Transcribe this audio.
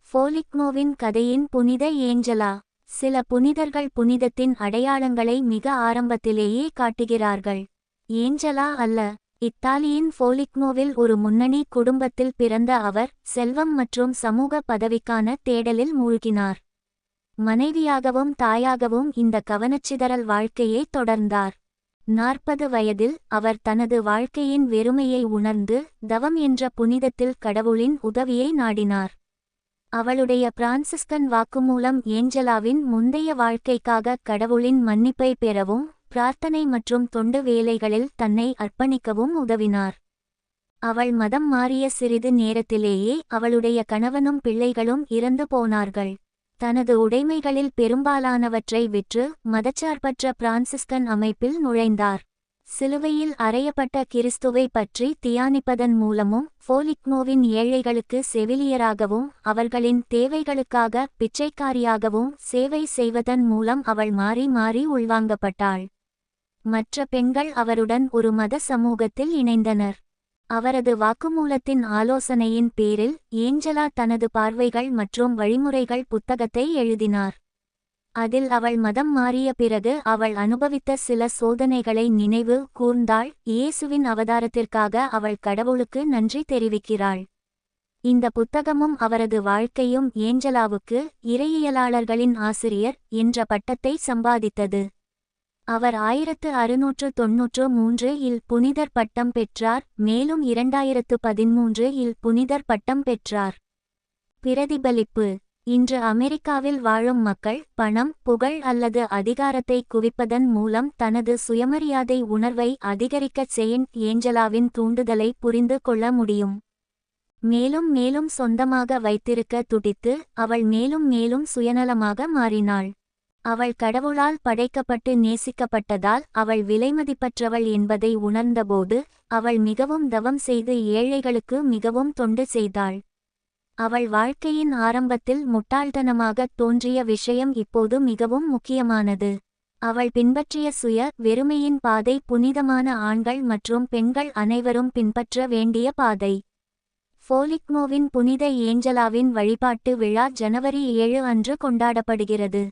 ஃபோலிக்னோவின் கதையின் புனித ஏஞ்சலா. சில புனிதர்கள் புனிதத்தின் அடையாளங்களை மிக ஆரம்பத்திலேயே காட்டுகிறார்கள். ஏஞ்சலா அல்ல. இத்தாலியின் ஃபோலிக்னோவில் ஒரு முன்னணி குடும்பத்தில் பிறந்த அவர் செல்வம் மற்றும் சமூக பதவிக்கான தேடலில் மூழ்கினார். மனைவியாகவும் தாயாகவும் இந்த கவனச்சிதறல் வாழ்க்கையை தொடர்ந்தார். 40 வயதில் அவர் தனது வாழ்க்கையின் வெறுமையை உணர்ந்து தவம் என்ற புனிதத்தில் கடவுளின் உதவியை நாடினார். அவளுடைய பிரான்சிஸ்கன் வாக்குமூலம் ஏஞ்சலாவின் முந்தைய வாழ்க்கைக்காக கடவுளின் மன்னிப்பை பெறவும் பிரார்த்தனை மற்றும் தொண்டு வேலைகளில் தன்னை அர்ப்பணிக்கவும் உதவினார். அவள் மதம் மாறிய சிறிது நேரத்திலேயே அவளுடைய கணவனும் பிள்ளைகளும் இறந்து போனார்கள். தனது உடைமைகளில் பெரும்பாலானவற்றை விற்று மதச்சார்பற்ற பிரான்சிஸ்கன் அமைப்பில் நுழைந்தார். சிலுவையில் அறையப்பட்ட கிறிஸ்துவை பற்றி தியானிப்பதன் மூலமும் ஃபோலிக்னோவின் ஏழைகளுக்கு செவிலியராகவும் அவர்களின் தேவைகளுக்காக பிச்சைக்காரியாகவும் சேவை செய்வதன் மூலம் அவள் மாறி மாறி உள்வாங்கப்பட்டாள். மற்ற பெண்கள் அவருடன் ஒரு மத சமூகத்தில் இணைந்தனர். அவரது வாக்குமூலத்தின் ஆலோசனையின் பேரில் ஏஞ்சலா தனது பார்வைகள் மற்றும் வழிமுறைகள் புத்தகத்தை எழுதினார். அதில் அவள் மதம் மாறிய பிறகு அவள் அனுபவித்த சில சோதனைகளை நினைவு கூர்ந்தாள். இயேசுவின் அவதாரத்திற்காக அவள் கடவுளுக்கு நன்றி தெரிவிக்கிறாள். இந்த புத்தகமும் அவரது வாழ்க்கையும் ஏஞ்சலாவுக்கு இறையியலாளர்களின் ஆசிரியர் என்ற பட்டத்தை சம்பாதித்தது. அவர் 1693 இல் புனிதர் பட்டம் பெற்றார், மேலும் 2013 இல் புனிதர் பட்டம் பெற்றார். பிரதிபலிப்பு: இன்று அமெரிக்காவில் வாழும் மக்கள் பணம், புகழ் அல்லது அதிகாரத்தை குவிப்பதன் மூலம் தனது சுயமரியாதை உணர்வை அதிகரிக்கச் செயின்ட் ஏஞ்சலாவின் தூண்டுதலை புரிந்து கொள்ள முடியும். மேலும் மேலும் சொந்தமாக வைத்திருக்க துடித்து அவள் மேலும் மேலும் சுயநலமாக மாறினாள். அவள் கடவுளால் படைக்கப்பட்டு நேசிக்கப்பட்டதால் அவள் விலைமதிப்பற்றவள் என்பதை உணர்ந்தபோது அவள் மிகவும் தவம் செய்து ஏழைகளுக்கு மிகவும் தொண்டு செய்தாள். அவள் வாழ்க்கையின் ஆரம்பத்தில் முட்டாள்தனமாக தோன்றிய விஷயம் இப்போது மிகவும் முக்கியமானது. அவள் பின்பற்றிய சுய வெறுமையின் பாதை புனிதமான ஆண்கள் மற்றும் பெண்கள் அனைவரும் பின்பற்ற வேண்டிய பாதை. ஃபோலிக்னோவின் புனித ஏஞ்சலாவின் வழிபாட்டு விழா ஜனவரி 7 அன்று கொண்டாடப்படுகிறது.